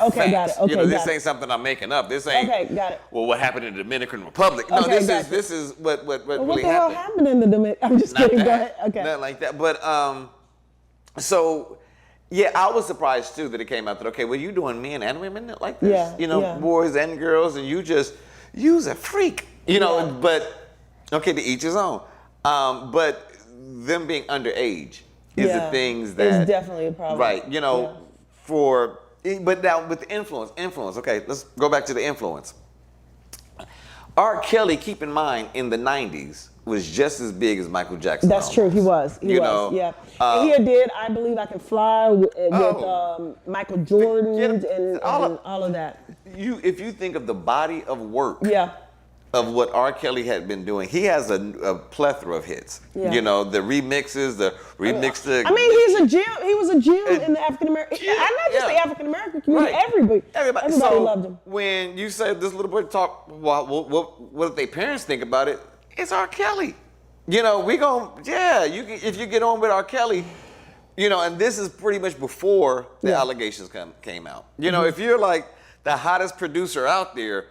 it. Okay, this ain't something I'm making up. This ain't. Okay, got it. Well, what happened in the Dominican Republic? No, this is what really happened. What the hell happened in the Dominican? I'm just kidding. Go ahead. Okay. Nothing like that. But so yeah, I was surprised too that it came out that okay, well, you doing men and women like this, boys and girls, and you's a freak, But okay, to each his own. But them being underage is the things that is definitely a problem. Right, but now with the influence, okay, let's go back to the influence. R. Kelly, keep in mind, in the 90s, was just as big as Michael Jackson. That's true. He was. He You was. know, Yeah. And he did I Believe I Can Fly with Michael Jordan and all of that. If you think of the body of work Yeah. of what R. Kelly had been doing, he has a plethora of hits. Yeah. You know, the remixes, the remix. I mean, he was a gem in the African American, not just the African American community. Right. Everybody So loved him. when you say this little boy talk, what their parents think about it? It's R. Kelly. You know, if you get on with R. Kelly, you know, and this is pretty much before the allegations came out. You know, if you're like the hottest producer out there,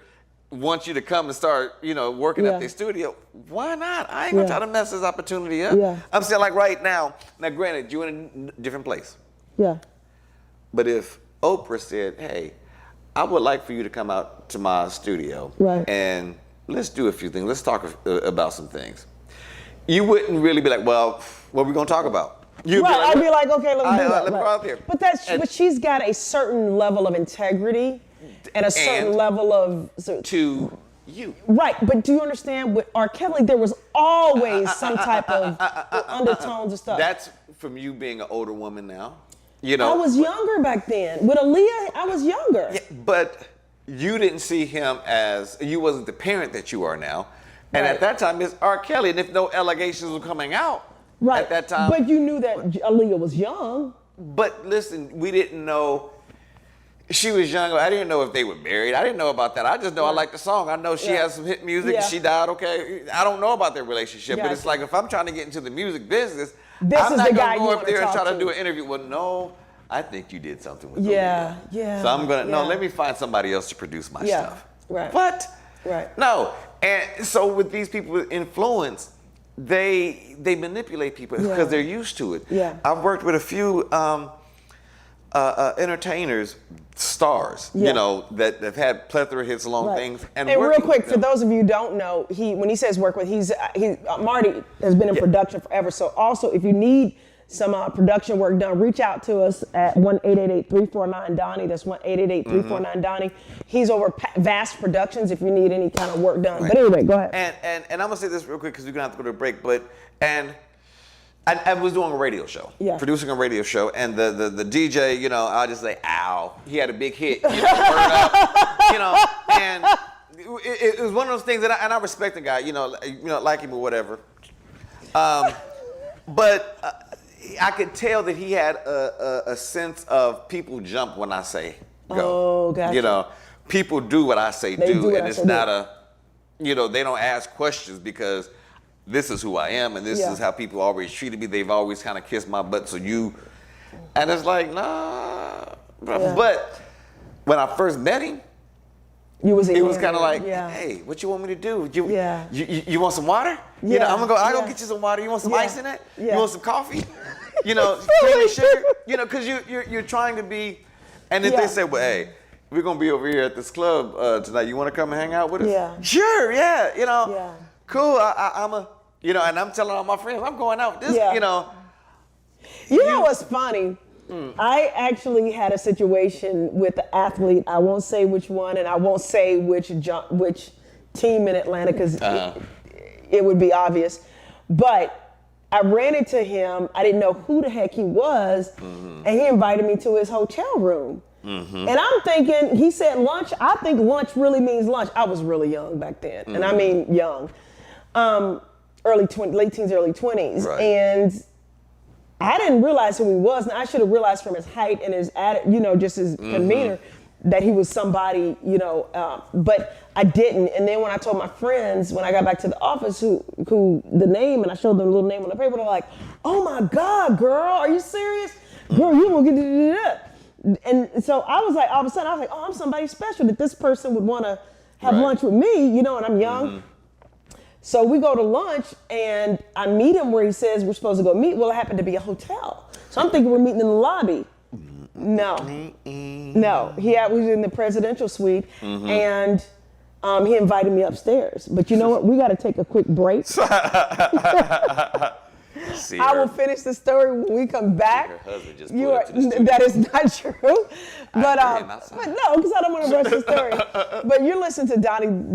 wants you to come and start, you know, working at their studio, why not? I ain't gonna try to mess this opportunity up. Yeah. I'm saying, like, right now granted, you're in a different place. Yeah. But if Oprah said, hey, I would like for you to come out to my studio and let's do a few things. Let's talk about some things. You wouldn't really be like, well, what are we gonna talk about? You'd Right, be like, I'd be like, okay, let me do that. Let me go out there. But she's got a certain level of integrity and a certain level of to you. Right, but do you understand with R. Kelly, there was always some type of undertones and stuff. That's from you being an older woman now. You know, I was younger back then. With Aaliyah, I was younger. Yeah, but you didn't see him as, you wasn't the parent that you are now. And at that time, it's R. Kelly. And if no allegations were coming out at that time. But you knew that Aaliyah was young. But listen, we didn't know. She was young. I didn't know if they were married. I didn't know about that. I just know I like the song. I know she has some hit music and she died. Okay. I don't know about their relationship. But it's like, if I'm trying to get into the music business, I'm not going to go up there and try to do an interview. Well, no, I think you did something with Aaliyah. Yeah. So I'm going to, no, let me find somebody else to produce my stuff. Right. What? Right. No. And so with these people with influence, they manipulate people because they're used to it. Yeah. I've worked with a few entertainers, stars, you know, that have had plethora of hits along things. And real quick, for those of you who don't know, when he says work with, Mardy has been in production forever. So also, if you need some production work done, reach out to us at 1-888-349-DONNIE. That's 1-888-349-DONNIE. He's over Vast Productions if you need any kind of work done. But anyway, go ahead. And I'm gonna say this real quick because we're gonna have to go to a break. I was doing a radio show, producing a radio show, and the DJ, you know, I just say, ow, he had a big hit, you know, burn up, you know, and it was one of those things that I respect the guy, you know, like him or whatever. But I could tell that he had a sense of people jump when I say go. Oh, gotcha. You know, people do what I say do, and it's not you know, they don't ask questions because this is who I am, and this is how people always treated me. They've always kind of kissed my butt, and it's like, nah. Yeah. But when I first met him, it was kind of like, hey, what you want me to do? You want some water? You know, I go get you some water. You want some ice in it? You want some coffee? You know, cream and sugar? You know, because you're trying to be, and if they say, well, hey, we're going to be over here at this club tonight. You want to come and hang out with us? Yeah. Sure, yeah, you know. Cool, I'm you know, and I'm telling all my friends, I'm going out with this, you know. You know what's funny? I actually had a situation with an athlete. I won't say which one, and I won't say which team in Atlanta because it would be obvious. But I ran into him. I didn't know who the heck he was, and he invited me to his hotel room. And I'm thinking, he said lunch. I think lunch really means lunch. I was really young back then, and I mean young. Late teens, early 20s. Right. And I didn't realize who he was. And I should have realized from his height and his attitude, you know, just his demeanor, that he was somebody, you know, but I didn't. And then when I told my friends, when I got back to the office, who the name, and I showed them the little name on the paper, they're like, oh my God, girl, are you serious? Girl, you gonna get And so I was like, all of a sudden, I was like, oh, I'm somebody special that this person would want to have lunch with me, you know, and I'm young. So we go to lunch, and I meet him where he says we're supposed to go meet. Well, it happened to be a hotel. So I'm thinking we're meeting in the lobby. No. We was in the presidential suite, and he invited me upstairs. But you know what? We got to take a quick break. See I will her. finish the story when we come back. Her husband just You pulled are, up to the studio. that is not true. But, heard him outside. but no, because I don't want to rush the story. But you're listening to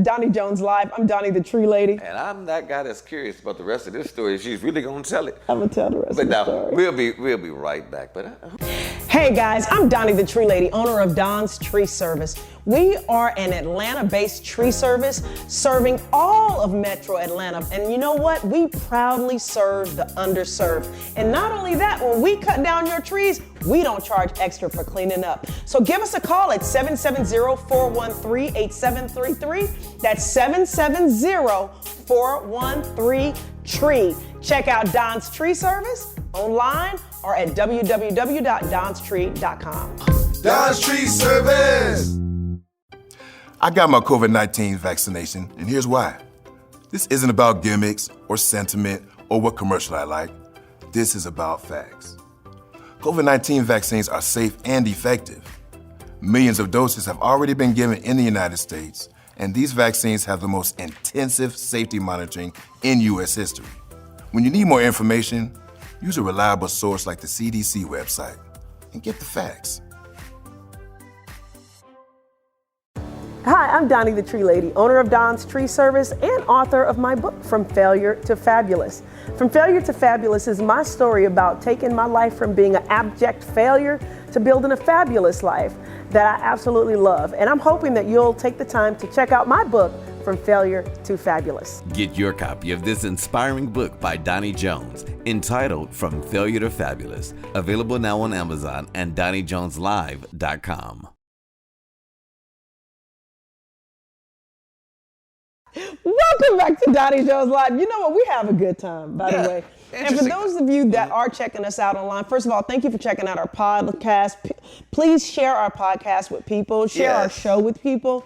Doni Jones Live. I'm Donnie the Tree Lady. And I'm that guy that's curious about the rest of this story. She's really gonna tell it. I'm going to tell the rest But of the now story. we'll be right back. But Hey guys, I'm Donnie the Tree Lady, owner of Don's Tree Service. We are an Atlanta-based tree service serving all of Metro Atlanta. And you know what? We proudly serve the underserved. And not only that, when we cut down your trees, we don't charge extra for cleaning up. So give us a call at 770-413-8733. That's 770-413-TREE. Check out Don's Tree Service online or at www.donstree.com. Don's Tree Service. I got my COVID-19 vaccination, and here's why. This isn't about gimmicks or sentiment or what commercial I like. This is about facts. COVID-19 vaccines are safe and effective. Millions of doses have already been given in the United States, and these vaccines have the most intensive safety monitoring in U.S. history. When you need more information, use a reliable source like the CDC website and get the facts. Hi, I'm Donnie the Tree Lady, owner of Don's Tree Service and author of my book, From Failure to Fabulous. From Failure to Fabulous is my story about taking my life from being an abject failure to building a fabulous life that I absolutely love. And I'm hoping that you'll take the time to check out my book, From Failure to Fabulous. Get your copy of this inspiring book by Doni Jones entitled From Failure to Fabulous. Available now on Amazon and DoniJonesLive.com. Welcome back to Doni Jones Live. You know what? We have a good time, by the way. And for Interesting. those of you that are checking us out online, first of all, thank you for checking out our podcast. Please share our podcast with people. Share our Yes. show with people.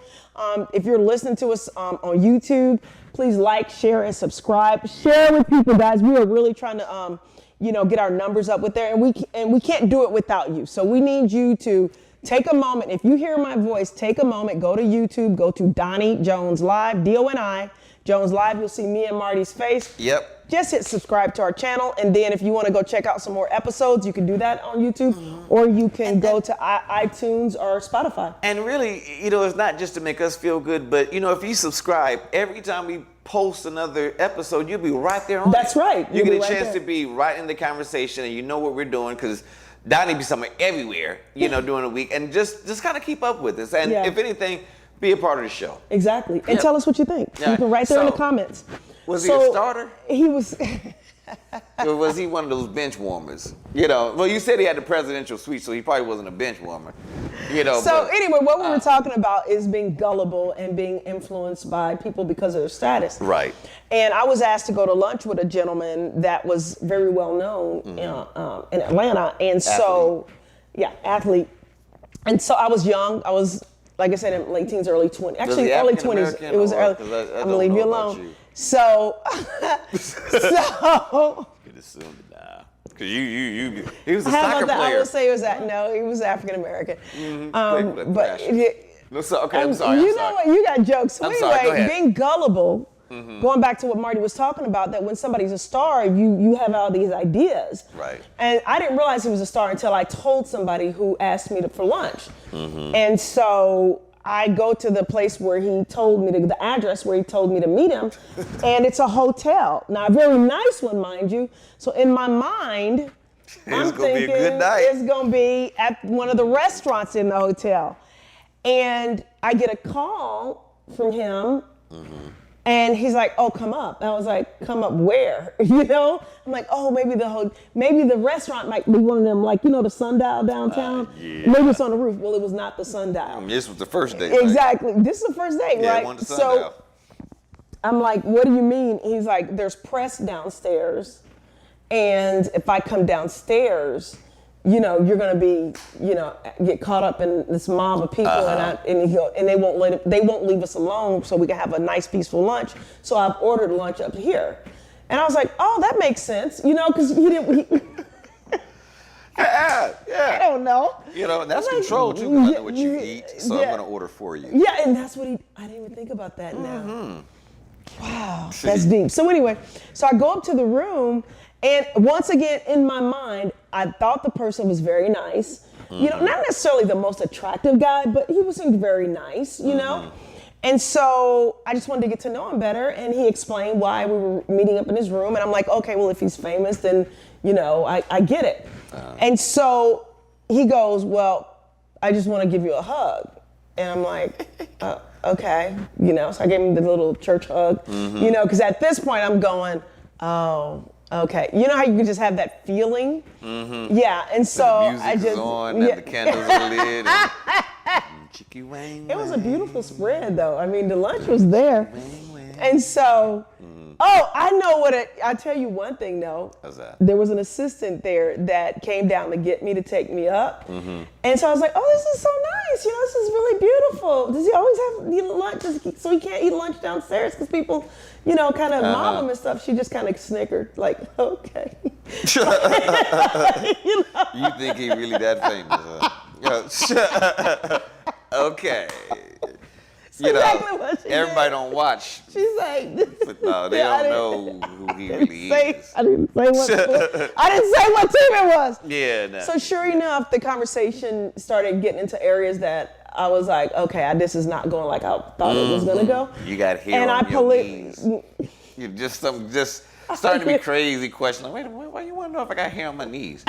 If you're listening to us on YouTube, please like, share, and subscribe. Share with people, guys. We are really trying to, get our numbers up with there, and we can't do it without you. So we need you to take a moment. If you hear my voice, take a moment, go to YouTube, go to Doni Jones Live, D-O-N-I, Jones Live. You'll see me and Marty's face. Yep. Just hit subscribe to our channel. And then if you want to go check out some more episodes, you can do that on YouTube, or you can go to iTunes or Spotify. And really, it's not just to make us feel good, but if you subscribe, every time we post another episode, you'll be right there on That's it. right. You You'll get be a right chance there. to be right in the conversation, and you know what we're doing, because Donnie be somewhere everywhere, during the week, and just kind of keep up with us. And Yeah. if anything, be a part of the show. Exactly. And tell us what you think. Yeah. You can write there in the So, comments. Was he a starter? He was. Or was he one of those bench warmers? Well, you said he had the presidential suite, so he probably wasn't a bench warmer. So anyway, what we were talking about is being gullible and being influenced by people because of their status. Right. And I was asked to go to lunch with a gentleman that was very well known in Atlanta. And so, athlete. And so I was young. I was, like I said, in late teens, early 20s. Actually, he early African 20s. American It was or- early. 'cause I I'm don't gonna leave know you about alone. you. So, Could assume that. Because he was a how soccer about that? I player. would say he was African American. Played But No, so, okay, I'm sorry. you I'm know sorry. what? You got jokes. So I'm sorry, go anyway, ahead. being gullible, going back to what Marty was talking about, that when somebody's a star, you have all these ideas. Right. And I didn't realize he was a star until I told somebody who asked me for lunch. And so I go to the place where he told me, the address where he told me to meet him, and it's a hotel. Now, a very nice one, mind you. So in my mind, I'm gonna be a thinking good night. it's going to be at one of the restaurants in the hotel. And I get a call from him, and he's like, "Oh, come up." And I was like, "Come up where?" I'm like, "Oh, maybe the restaurant might be one of them, like the Sundial downtown. Maybe it's on the roof." Well, it was not the Sundial. This was the first day. Right? Exactly. This is the first day, Yeah, right? one to So Sundial. I'm like, "What do you mean?" He's like, "There's press downstairs, and if I come downstairs, you're gonna be, get caught up in this mob of people, and they won't leave us alone, so we can have a nice, peaceful lunch. So I've ordered lunch up here." And I was like, "Oh, that makes sense, because he didn't." I don't know. That's Like, control too, because I know what you yeah, eat, so yeah. I'm gonna order for you. Yeah, and that's what I didn't even think about that now. Wow, that's deep. So anyway, so I go up to the room, And once again, in my mind, I thought the person was very nice. You know, not necessarily the most attractive guy, but he seemed very nice, you know? And so I just wanted to get to know him better, and he explained why we were meeting up in his room, and I'm like, okay, well, if he's famous, then, you know, I get it. And so he goes, well, I just want to give you a hug. And I'm like, okay, you know, so I gave him the little church hug, you know, because at this point I'm going, oh, okay. You know how you can just have that feeling? Yeah, and so the music is on, and the candles are lit, and chicky wang. It was a beautiful spread, though. I mean, the lunch was there. And so, oh, I know I'll tell you one thing, though. How's that? There was an assistant there that came down to get me to take me up. And so I was like, oh, this is so nice. You know, this is really beautiful. Does he always eat lunch? So he can't eat lunch downstairs because people, you know, kind of mob him and stuff. She just kind of snickered, like, okay. You know? You think he really that famous, huh? Okay. You exactly know, what she everybody did. don't watch, She's like, but no, they don't know who he really is. I didn't say what team it was. Yeah, no. So sure enough, the conversation started getting into areas that I was like, okay, this is not going like I thought it was gonna go. You got hair on your knees. You just starting to be crazy questions. Like, wait a minute, why you want to know if I got hair on my knees?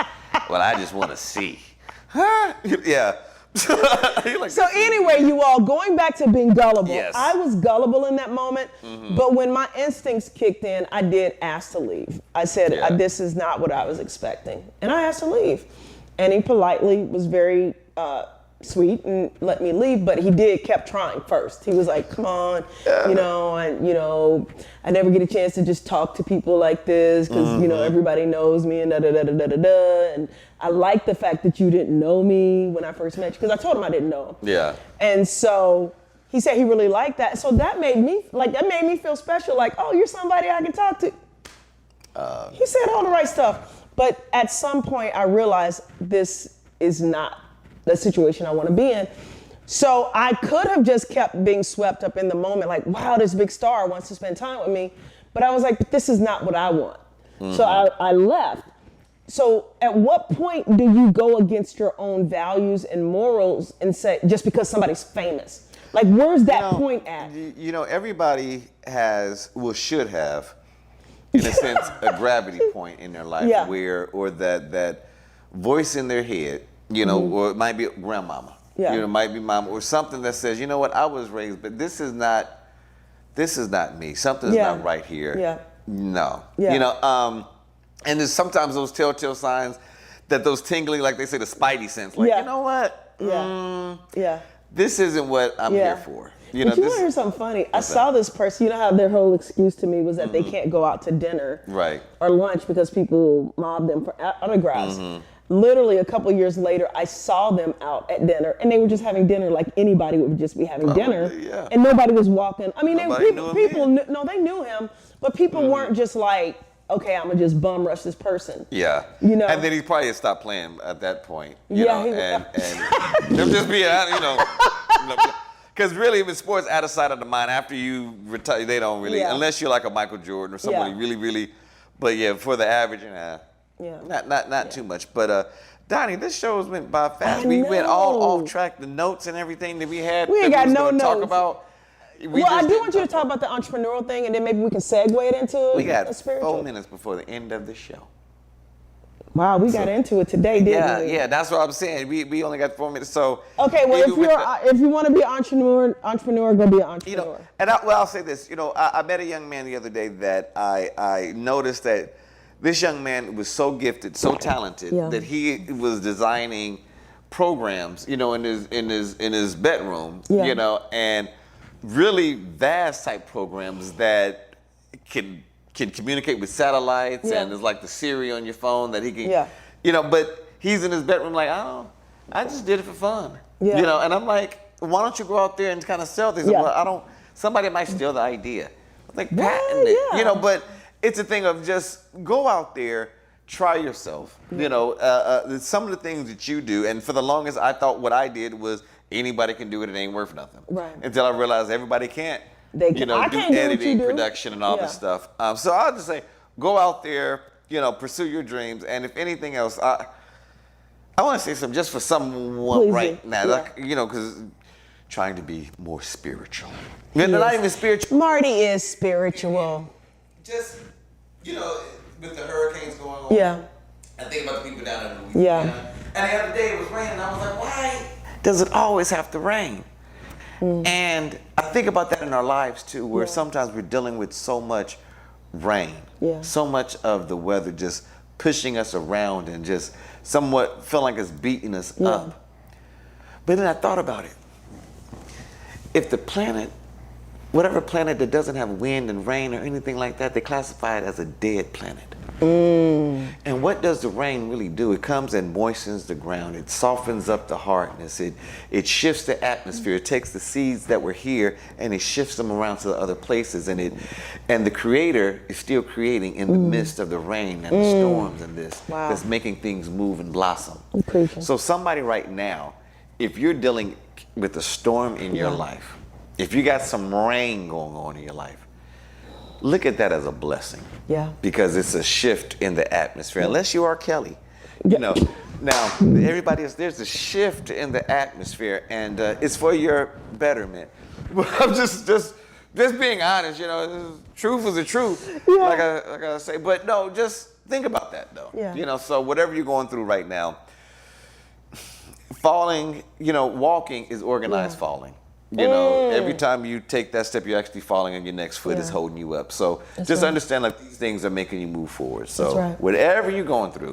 Well, I just want to see. Huh? Yeah. Like, so anyway, you all, going back to being gullible, yes. I was gullible in that moment, but when my instincts kicked in, I did ask to leave. I said, this is not what I was expecting. And I asked to leave. And he politely was very sweet and let me leave, but he kept trying first. He was like, come on, you know, and, you know, I never get a chance to just talk to people like this because, you know, everybody knows me and da-da-da-da-da-da. And I like the fact that you didn't know me when I first met you because I told him I didn't know him. Yeah. And so he said he really liked that. So that made me feel special. Like, oh, you're somebody I can talk to. He said all the right stuff. But at some point I realized this is not the situation I want to be in. So I could have just kept being swept up in the moment, like, wow, this big star wants to spend time with me. But I was like, but this is not what I want. So I left. So at what point do you go against your own values and morals and say, just because somebody's famous? Like, where's that point at? You know, everybody should have, in a sense, a gravity point in their life or that voice in their head, you know, or it might be grandmama, you know, it might be mama, or something that says, you know what, I was raised, but this is not me. Something's not right here. Yeah. No. Yeah. You know, and there's sometimes those telltale signs that those tingling, like they say, the spidey sense, like, you know what? This isn't what I'm here for. You know, but you want to hear something funny? I saw this person, you know how their whole excuse to me was that they can't go out to dinner or lunch because people mob them for autographs. Literally a couple years later, I saw them out at dinner, and they were just having dinner like anybody would just be having dinner, and nobody was walking. I mean, people knew him, but people weren't just like, okay, I'm gonna just bum rush this person. Yeah. You know. And then he probably had stopped playing at that point. You know, and them just being out, you know. Because really, with sports, out of sight, out of mind. After you retire, they don't really, unless you're like a Michael Jordan or somebody really, really. But yeah, for the average, not too much. But Donnie, this show went by fast. We went all off track. The notes and everything that we had. We ain't got no notes. Talk about. I do want you to talk about the entrepreneurial thing, and then maybe we can segue it into. We got 4 minutes before the end of the show. Wow, we got into it today, didn't we? Yeah, that's what I'm saying. We only got 4 minutes, so. Okay, well, if you want to be an entrepreneur, go be an entrepreneur. You know, and I'll say this. You know, I met a young man the other day that I noticed that this young man was so gifted, so talented that he was designing programs, you know, in his bedroom, you know, and really vast type programs that can communicate with satellites and it's like the Siri on your phone that he can, you know, but he's in his bedroom like, I just did it for fun, you know, and I'm like, why don't you go out there and kind of sell this? Well, somebody might steal the idea. I'm like, patent it, you know, but it's a thing of just go out there, try yourself, you know, some of the things that you do, and for the longest I thought what I did was anybody can do it, it ain't worth nothing. Right. Until I realized everybody can't. You know, do editing, production, and all this stuff. So I'll just say, go out there, pursue your dreams. And if anything else, I want to say something just for someone Please right do. now, Yeah. because trying to be more spiritual. Not even spiritual. Marty is spiritual. Just, with the hurricanes going on. Yeah. I think about the people down in Louisiana. Yeah. And the other day it was raining. I was like, why does it always have to rain? And I think about that in our lives too, where sometimes we're dealing with so much rain, so much of the weather just pushing us around and just somewhat feeling like it's beating us up. But then I thought about it. If the planet, whatever planet that doesn't have wind and rain or anything like that, they classify it as a dead planet. And what does the rain really do? It comes and moistens the ground. It softens up the hardness. It shifts the atmosphere. It takes the seeds that were here and it shifts them around to the other places. And the Creator is still creating in the midst of the rain and the storms and this. Wow. That's making things move and blossom. Appreciate it. So somebody right now, if you're dealing with a storm in your life, if you got some rain going on in your life, look at that as a blessing. Yeah. Because it's a shift in the atmosphere. Unless you are Kelly. Now everybody is, there's a shift in the atmosphere and it's for your betterment. But I'm just being honest, truth is the truth. Like I say. But no, just think about that though. Yeah. So whatever you're going through right now, falling, walking is organized falling. Every time you take that step, you're actually falling and your next foot is holding you up. So just understand like these things are making you move forward. So whatever you're going through,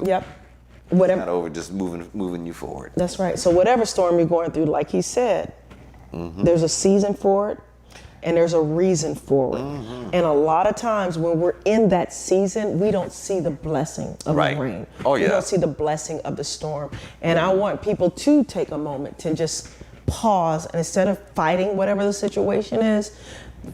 whatever, not over, just moving you forward. That's right. So whatever storm you're going through, like he said, there's a season for it and there's a reason for it. And a lot of times when we're in that season, we don't see the blessing of the rain. We don't see the blessing of the storm. And I want people to take a moment to just pause and instead of fighting whatever the situation is,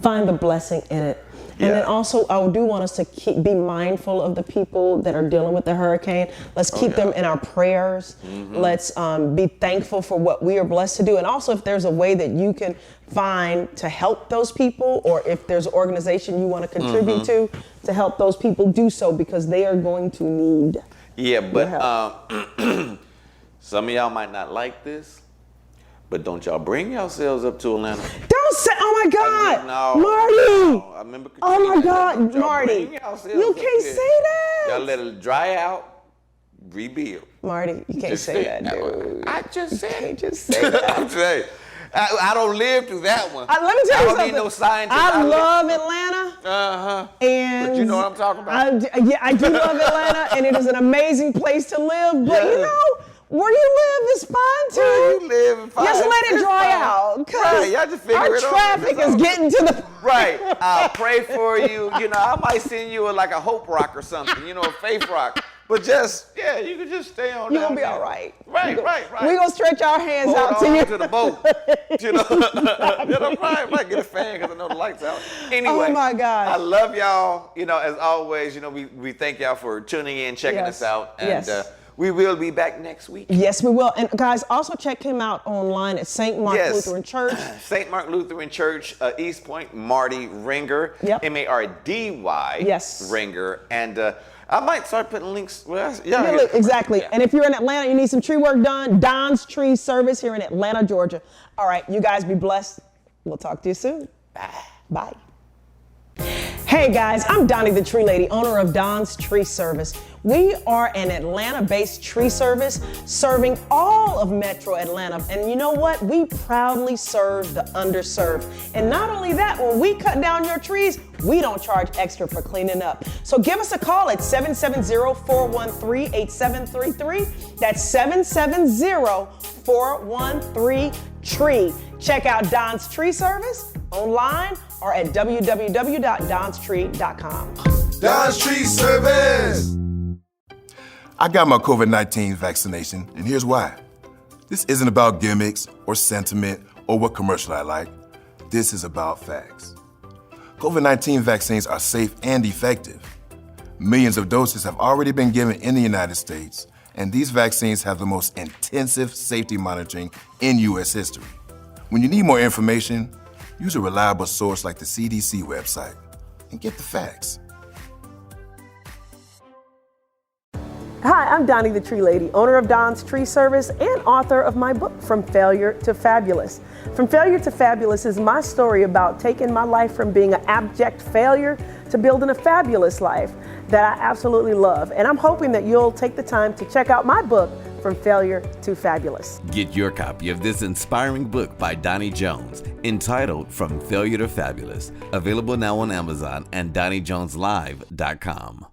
find the blessing in it. And then also, I do want us to be mindful of the people that are dealing with the hurricane. Let's keep them in our prayers. Let's be thankful for what we are blessed to do. And also, if there's a way that you can find to help those people, or if there's an organization you want to contribute to help those people, do so because they are going to need your help. Some of y'all might not like this. But don't y'all bring yourselves up to Atlanta. Don't say, oh my God, Marty. I remember oh my Katrina, God, Marty. You can't say that. Y'all let it dry out, rebuild. Marty, you can't say that, dude. I just said You can't just say that. I'm saying, I don't live through that one. Let me tell you I don't something. need no scientist. I love Atlanta. And but you know what I'm talking about. I do love Atlanta, and it is an amazing place to live. But where you live is fine too. Where you live is fine. Just let it dry out. Right, y'all just figure our it out. traffic is getting to the Right. I'll pray for you. I might send you like a hope rock or something. A faith rock. But you can just stay on. You're gonna be all right. Right. We're gonna stretch our hands out to you. To the boat. Right. Get a fan because I know the lights out. Anyway. Oh my God. I love y'all. As always, we thank y'all for tuning in, checking us out. And we will be back next week. Yes, we will. And guys, also check him out online at St. Mark Lutheran Church. St. Mark Lutheran Church, East Point, Mardy Ringer. Yep. Mardy. Yes. Ringer. And I might start putting links. Exactly. Yeah. And if you're in Atlanta, you need some tree work done, Don's Tree Service here in Atlanta, Georgia. All right, you guys be blessed. We'll talk to you soon. Bye. Hey guys, I'm Doni the Tree Lady, owner of Don's Tree Service. We are an Atlanta-based tree service serving all of Metro Atlanta. And you know what? We proudly serve the underserved. And not only that, when we cut down your trees, we don't charge extra for cleaning up. So give us a call at 770-413-8733. That's 770-413-TREE. Check out Don's Tree Service online or at www.donstree.com. Don's Tree Service. I got my COVID-19 vaccination, and here's why. This isn't about gimmicks or sentiment or what commercial I like. This is about facts. COVID-19 vaccines are safe and effective. Millions of doses have already been given in the United States, and these vaccines have the most intensive safety monitoring in U.S. history. When you need more information, use a reliable source like the CDC website and get the facts. I'm Doni the Tree Lady, owner of Don's Tree Service and author of my book, From Failure to Fabulous. From Failure to Fabulous is my story about taking my life from being an abject failure to building a fabulous life that I absolutely love. And I'm hoping that you'll take the time to check out my book, From Failure to Fabulous. Get your copy of this inspiring book by Doni Jones entitled From Failure to Fabulous. Available now on Amazon and DoniJonesLive.com.